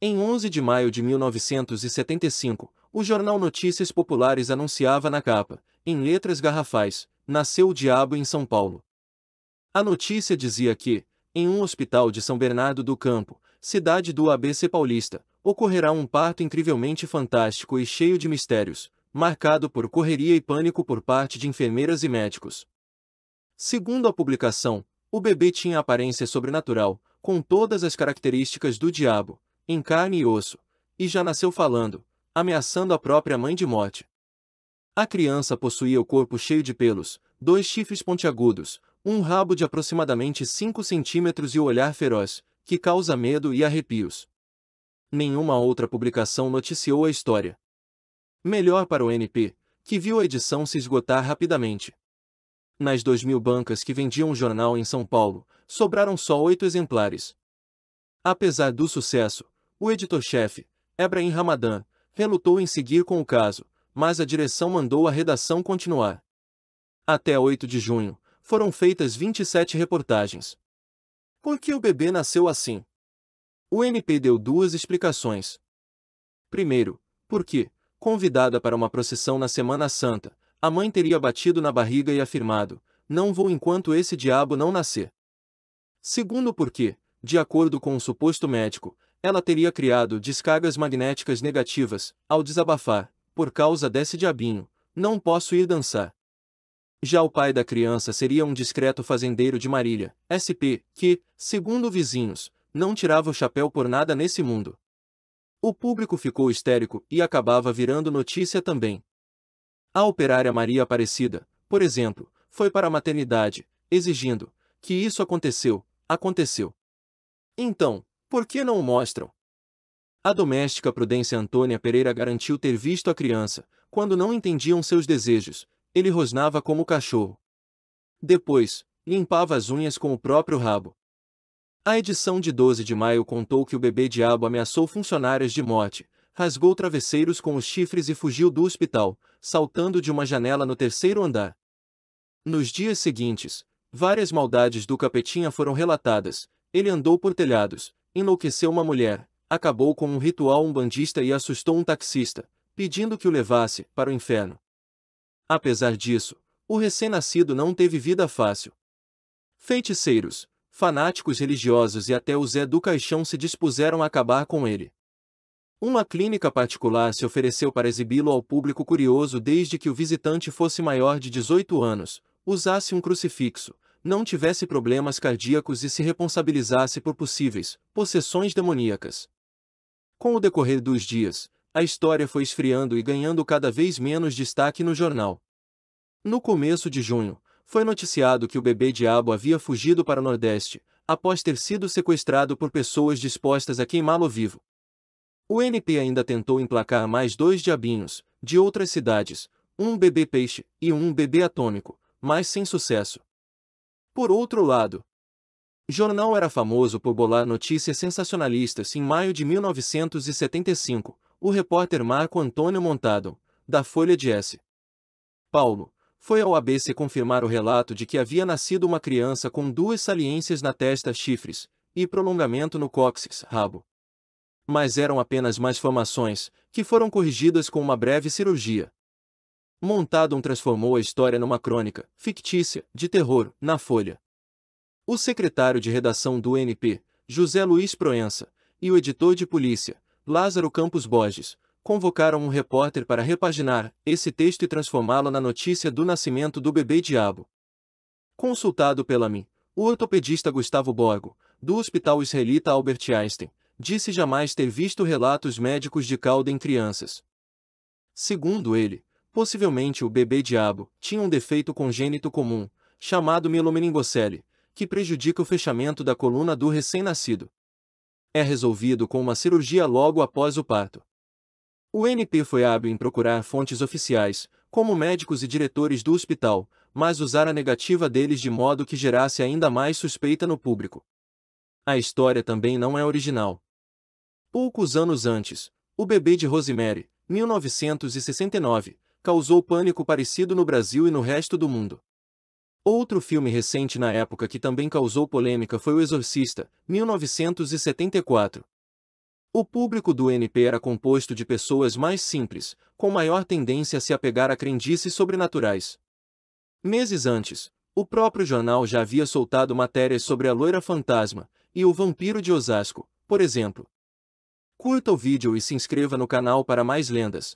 Em 11 de maio de 1975, o jornal Notícias Populares anunciava na capa, em letras garrafais, "Nasceu o Diabo em São Paulo". A notícia dizia que, em um hospital de São Bernardo do Campo, cidade do ABC paulista, ocorrerá um parto incrivelmente fantástico e cheio de mistérios, marcado por correria e pânico por parte de enfermeiras e médicos. Segundo a publicação, o bebê tinha aparência sobrenatural, com todas as características do diabo, em carne e osso, e já nasceu falando, ameaçando a própria mãe de morte. A criança possuía o corpo cheio de pelos, 2 chifres pontiagudos, um rabo de aproximadamente 5 centímetros e o olhar feroz, que causa medo e arrepios. Nenhuma outra publicação noticiou a história. Melhor para o NP, que viu a edição se esgotar rapidamente. Nas 2.000 bancas que vendiam o jornal em São Paulo, sobraram só 8 exemplares. Apesar do sucesso, o editor-chefe, Ebrahim Ramadan, relutou em seguir com o caso, mas a direção mandou a redação continuar. Até 8 de junho, foram feitas 27 reportagens. Por que o bebê nasceu assim? O NP deu 2 explicações. Primeiro, porque, convidada para uma procissão na Semana Santa, a mãe teria batido na barriga e afirmado, "Não vou enquanto esse diabo não nascer". Segundo, porque, de acordo com um suposto médico, ela teria criado descargas magnéticas negativas, ao desabafar, "Por causa desse diabinho, não posso ir dançar". Já o pai da criança seria um discreto fazendeiro de Marília, SP, que, segundo vizinhos, não tirava o chapéu por nada nesse mundo. O público ficou histérico e acabava virando notícia também. A operária Maria Aparecida, por exemplo, foi para a maternidade, exigindo que isso aconteceu. Então, por que não o mostram? A doméstica Prudência Antônia Pereira garantiu ter visto a criança, quando não entendiam seus desejos, ele rosnava como cachorro. Depois, limpava as unhas com o próprio rabo. A edição de 12 de maio contou que o bebê diabo ameaçou funcionárias de morte, rasgou travesseiros com os chifres e fugiu do hospital, saltando de uma janela no 3º andar. Nos dias seguintes, várias maldades do capetinha foram relatadas. Ele andou por telhados, enlouqueceu uma mulher, acabou com um ritual umbandista e assustou um taxista, pedindo que o levasse para o inferno. Apesar disso, o recém-nascido não teve vida fácil. Feiticeiros, fanáticos religiosos e até o Zé do Caixão se dispuseram a acabar com ele. Uma clínica particular se ofereceu para exibi-lo ao público curioso desde que o visitante fosse maior de 18 anos, usasse um crucifixo, não tivesse problemas cardíacos e se responsabilizasse por possíveis possessões demoníacas. Com o decorrer dos dias, a história foi esfriando e ganhando cada vez menos destaque no jornal. No começo de junho, foi noticiado que o bebê diabo havia fugido para o Nordeste, após ter sido sequestrado por pessoas dispostas a queimá-lo vivo. O NP ainda tentou emplacar mais 2 diabinhos, de outras cidades, um bebê peixe e um bebê atômico, mas sem sucesso. Por outro lado, o jornal era famoso por bolar notícias sensacionalistas. Em maio de 1975, o repórter Marco Antônio Montado, da Folha de S. Paulo, foi ao ABC confirmar o relato de que havia nascido uma criança com 2 saliências na testa, chifres, e prolongamento no cóccix, rabo. Mas eram apenas malformações, que foram corrigidas com uma breve cirurgia. Montado transformou a história numa crônica, fictícia, de terror, na Folha. O secretário de redação do NP, José Luiz Proença, e o editor de polícia, Lázaro Campos Borges, convocaram um repórter para repaginar esse texto e transformá-lo na notícia do nascimento do bebê diabo. Consultado pela mim, o ortopedista Gustavo Borgo, do Hospital Israelita Albert Einstein, disse jamais ter visto relatos médicos de cauda em crianças. Segundo ele, possivelmente o bebê diabo tinha um defeito congênito comum, chamado mielomeningocele, que prejudica o fechamento da coluna do recém-nascido. É resolvido com uma cirurgia logo após o parto. O NP foi hábil em procurar fontes oficiais, como médicos e diretores do hospital, mas usar a negativa deles de modo que gerasse ainda mais suspeita no público. A história também não é original. Poucos anos antes, o bebê de Rosemary, 1969, causou pânico parecido no Brasil e no resto do mundo. Outro filme recente na época que também causou polêmica foi O Exorcista, 1974. O público do NP era composto de pessoas mais simples, com maior tendência a se apegar a crendices sobrenaturais. Meses antes, o próprio jornal já havia soltado matérias sobre a loira fantasma e o vampiro de Osasco, por exemplo. Curta o vídeo e se inscreva no canal para mais lendas.